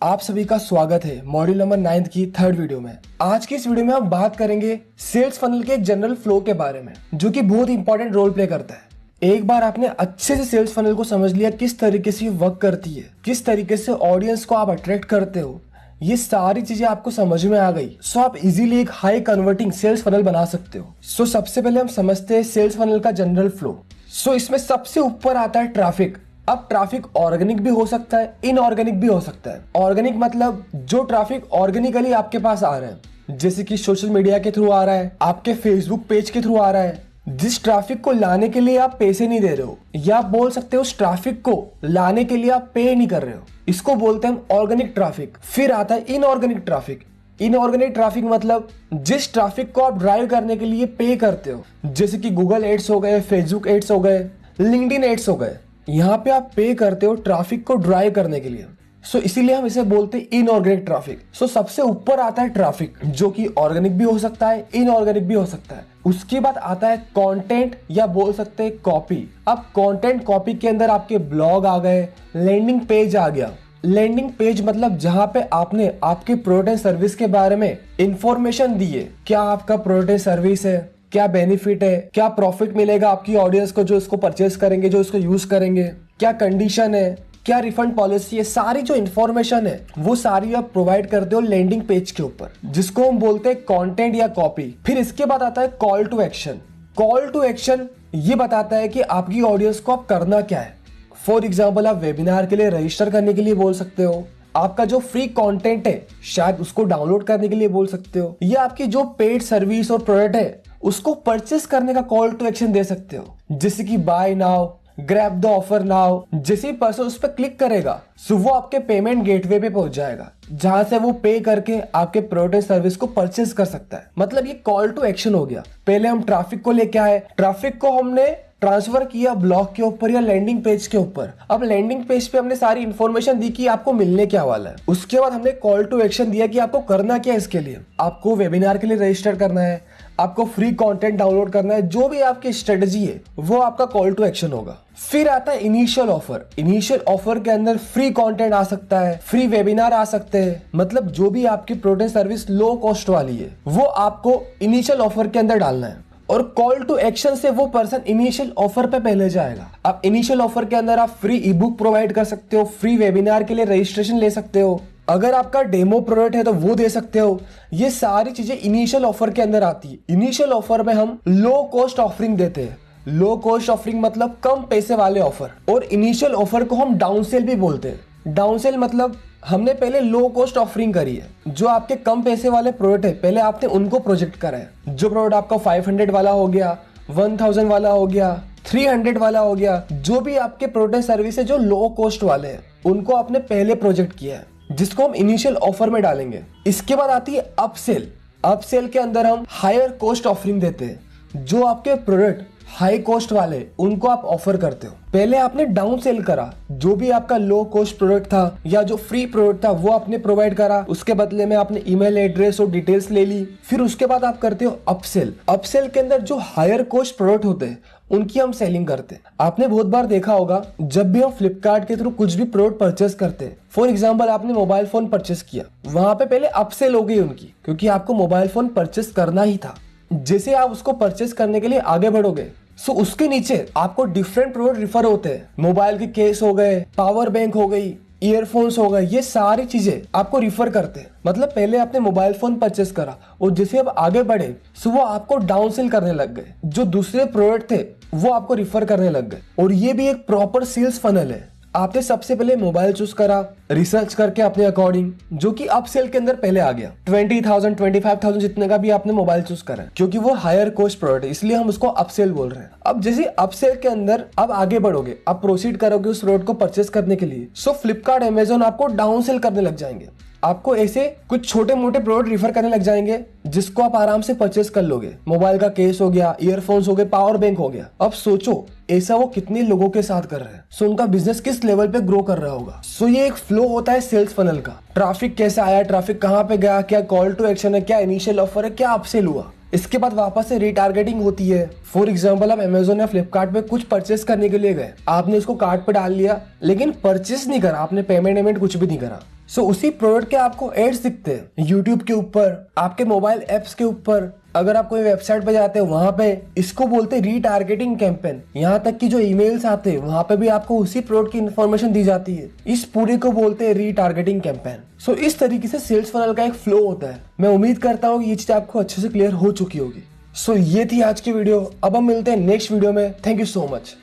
आप सभी का स्वागत है मॉड्यूल नंबर 9 की थर्ड वीडियो में। आज की इस वीडियो में हम बात करेंगे सेल्स फनल के एक जनरल फ्लो के बारे में, जो कि बहुत इंपॉर्टेंट रोल प्ले करता है। एक बार आपने अच्छे से सेल्स फनल को समझ लिया, किस तरीके से वर्क करती है, किस तरीके से ऑडियंस को आप अट्रैक्ट करते हो, ये सारी चीजें आपको समझ में आ गई, सो आप इजीली एक हाई कन्वर्टिंग सेल्स फनल बना सकते हो। सो सबसे पहले हम समझते हैं सेल्स फनल का जनरल फ्लो। सो इसमें सबसे ऊपर आता है ट्रैफिक। अब ट्रैफिक ऑर्गेनिक भी हो सकता है, इनऑर्गेनिक भी हो सकता है। ऑर्गेनिक मतलब जो ट्रैफिक ऑर्गेनिकली आपके पास आ रहा है, जैसे कि सोशल मीडिया के थ्रू आ रहा है, आपके फेसबुक पेज के थ्रू आ रहा है, जिस ट्रैफिक को लाने के लिए आप पैसे नहीं दे रहे हो, या आप बोल सकते हो उस ट्रैफिक को लाने के लिए आप पे नहीं कर रहे हो, इसको बोलते हैं हम ऑर्गेनिक ट्रैफिक। फिर आता है इनऑर्गेनिक ट्रैफिक। इनऑर्गेनिक ट्रैफिक मतलब जिस ट्रैफिक को आप ड्राइव करने के लिए पे करते हो, जैसे कि गूगल एड्स हो गए, फेसबुक एड्स हो गए, लिंक्डइन एड्स हो गए, यहाँ पे आप पे करते हो ट्रैफिक को ड्राइव करने के लिए। सो इसीलिए हम इसे बोलते हैं इनऑर्गेनिक ट्रैफिक। सो सबसे ऊपर आता है ट्रैफिक, जो कि ऑर्गेनिक भी हो सकता है, इनऑर्गेनिक भी हो सकता है। उसके बाद आता है कंटेंट, या बोल सकते हैं कॉपी। अब कंटेंट कॉपी के अंदर आपके ब्लॉग आ गए, लैंडिंग पेज आ गया। लैंडिंग पेज मतलब जहां पे आपने आपके प्रोडक्ट एंड सर्विस के बारे में इंफॉर्मेशन दी है, क्या आपका प्रोडक्ट एंड सर्विस है, क्या बेनिफिट है, क्या प्रॉफिट मिलेगा आपकी ऑडियंस को जो इसको परचेस करेंगे, जो इसको यूज करेंगे, क्या कंडीशन है, क्या रिफंड पॉलिसी है, सारी जो इन्फॉर्मेशन है वो सारी आप प्रोवाइड करते हो लैंडिंग पेज के ऊपर, जिसको हम बोलते हैं कंटेंट या कॉपी। फिर इसके बाद आता है call to action. Call to action ये बताता है कि आपकी ऑडियंस को आप करना क्या है। फॉर एग्जाम्पल, आप वेबिनार के लिए रजिस्टर करने के लिए बोल सकते हो, आपका जो फ्री कंटेंट है शायद उसको डाउनलोड करने के लिए बोल सकते हो, या आपकी जो पेड सर्विस और प्रोडक्ट है उसको परचेस करने का कॉल टू एक्शन दे सकते हो, जैसे कि buy now, grab the offer now. जैसे ही पर्सन उस पर क्लिक करेगा सो वो आपके पेमेंट गेटवे पे पहुंच जाएगा, जहां से वो पे करके आपके प्रोडक्ट एंड सर्विस को परचेस कर सकता है। मतलब ये कॉल टू एक्शन हो गया। पहले हम ट्रैफिक को लेके आए, ट्रैफिक को हमने ट्रांसफर किया ब्लॉग के ऊपर या लैंडिंग पेज के ऊपर। अब लैंडिंग पेज पे हमने सारी इंफॉर्मेशन दी कि आपको मिलने क्या वाला है। उसके बाद हमने कॉल टू एक्शन दिया कि आपको करना क्या है। इसके लिए आपको वेबिनार के लिए रजिस्टर करना है, आपको फ्री कंटेंट डाउनलोड करना है, जो भी आपकी स्ट्रेटजी है वो आपका कॉल टू एक्शन होगा। फिर आता है इनिशियल ऑफर। इनिशियल ऑफर के अंदर फ्री कंटेंट आ सकता है, फ्री वेबिनार आ सकते हैं, मतलब जो भी आपकी प्रोडक्ट सर्विस लो कॉस्ट वाली है वो आपको इनिशियल ऑफर के अंदर डालना है। और कॉल टू एक्शन से वो पर्सन इनिशियल ऑफर पे पहले जाएगा। अब इनिशियल ऑफर के अंदर आप फ्री ई बुक प्रोवाइड कर सकते हो, फ्री वेबिनार के लिए रजिस्ट्रेशन ले सकते हो, अगर आपका डेमो प्रोडक्ट है तो वो दे सकते हो। ये सारी चीजें इनिशियल ऑफर के अंदर आती है। इनिशियल ऑफर में हम लो कॉस्ट ऑफरिंग देते हैं। लो कॉस्ट ऑफरिंग मतलब कम पैसे वाले ऑफर, और इनिशियल ऑफर को हम डाउन सेल भी बोलते हैं। डाउन सेल मतलब हमने पहले लो कॉस्ट ऑफरिंग करी है, जो आपके कम पैसे वाले प्रोडक्ट है पहले आपने उनको प्रोजेक्ट करा है। जो प्रोडक्ट आपका 500 वाला हो गया, 1000 वाला हो गया, 300 वाला हो गया, जो भी आपके प्रोडक्ट सर्विस है जो लो कॉस्ट वाले हैं उनको आपने पहले प्रोजेक्ट किया है, जिसको हम इनिशियल ऑफर में डालेंगे। इसके बाद आती है अपसेल। अपसेल के अंदर हम हायर कॉस्ट ऑफरिंग देते हैं, जो आपके प्रोडक्ट हाई कॉस्ट वाले उनको आप ऑफर करते हो। पहले आपने डाउन सेल करा, जो भी आपका लो कॉस्ट प्रोडक्ट था या जो फ्री प्रोडक्ट था वो आपने प्रोवाइड करा, उसके बदले में आपने ईमेल एड्रेस और डिटेल्स ले ली। फिर उसके बाद आप करते हो अपसेल। अपसेल के अंदर जो हायर कॉस्ट प्रोडक्ट होते हैं उनकी हम सेलिंग करते हैं। आपने बहुत बार देखा होगा, जब भी हम फ्लिपकार्ट के थ्रू कुछ भी प्रोडक्ट परचेस करते हैं, फॉर एग्जाम्पल आपने मोबाइल फोन परचेस किया, वहां पे पहले अपसेल हो गई उनकी, क्योंकि आपको मोबाइल फोन परचेस करना ही था। जैसे आप उसको परचेस करने के लिए आगे बढ़ोगे सो उसके नीचे आपको डिफरेंट प्रोडक्ट रिफर होते हैं। मोबाइल के केस हो गए, पावर बैंक हो गई, ईयरफोन्स हो गए, ये सारी चीजें आपको रिफर करते हैं। मतलब पहले आपने मोबाइल फोन परचेस करा और जैसे अब आगे बढ़े सो वो आपको डाउन सेल करने लग गए, जो दूसरे प्रोडक्ट थे वो आपको रिफर करने लग गए। और ये भी एक प्रॉपर सेल्स फनल है। आपने सबसे पहले मोबाइल चूज करा रिसर्च करके अपने अकॉर्डिंग, जो कि अपसेल के अंदर पहले आ गया। 20,000 25,000 जितने का भी आपने मोबाइल चूज करा, क्योंकि वो हायर कॉस्ट प्रोडक्ट है, इसलिए हम उसको अपसेल बोल रहे हैं। अब जैसे अपसेल के अंदर अब आगे बढ़ोगे, आप प्रोसीड करोगे उस प्रोडक्ट को परचेस करने के लिए, सो फ्लिपकार्ट, अमेजोन आपको डाउन सेल करने लग जाएंगे। आपको ऐसे कुछ छोटे मोटे प्रोडक्ट रिफर करने लग जाएंगे जिसको आप आराम से परचेस कर लोगे। मोबाइल का केस हो गया, ईयरफोन्स हो गए, पावर बैंक हो गया। अब सोचो ऐसा वो कितने लोगों के साथ कर रहे हैं, सो उनका बिजनेस किस लेवल पे ग्रो कर रहा होगा। सो ये एक फ्लो होता है सेल्स फनल का। ट्रैफिक कैसे आया, ट्रैफिक कहाँ पे गया, क्या कॉल टू एक्शन है, क्या इनिशियल ऑफर है, क्या अपसेल हुआ। इसके बाद वापस से रिटारगेटिंग होती है। फॉर एग्जाम्पल, आप अमेजोन या फ्लिपकार्ट पे कुछ परचेस करने के लिए गए, आपने उसको कार्ट पे डाल लिया लेकिन परचेस नहीं करा, आपने पेमेंट कुछ भी नहीं करा। सो उसी प्रोडक्ट के आपको एड्स दिखते हैं यूट्यूब के ऊपर, आपके मोबाइल एप्स के ऊपर, अगर आप कोई वेबसाइट पे जाते हो वहां पे। इसको बोलते हैं रीटारगेटिंग कैंपेन। यहाँ तक कि जो ईमेल्स आते हैं वहां पे भी आपको उसी प्रोडक्ट की इन्फॉर्मेशन दी जाती है। इस पूरे को बोलते हैं रीटारगेटिंग कैंपेन। सो इस तरीके से सेल्स फनल का एक फ्लो होता है। मैं उम्मीद करता हूँ ये चीज आपको अच्छे से क्लियर हो चुकी होगी। सो ये थी आज की वीडियो। अब हम मिलते हैं नेक्स्ट वीडियो में। Thank you so much.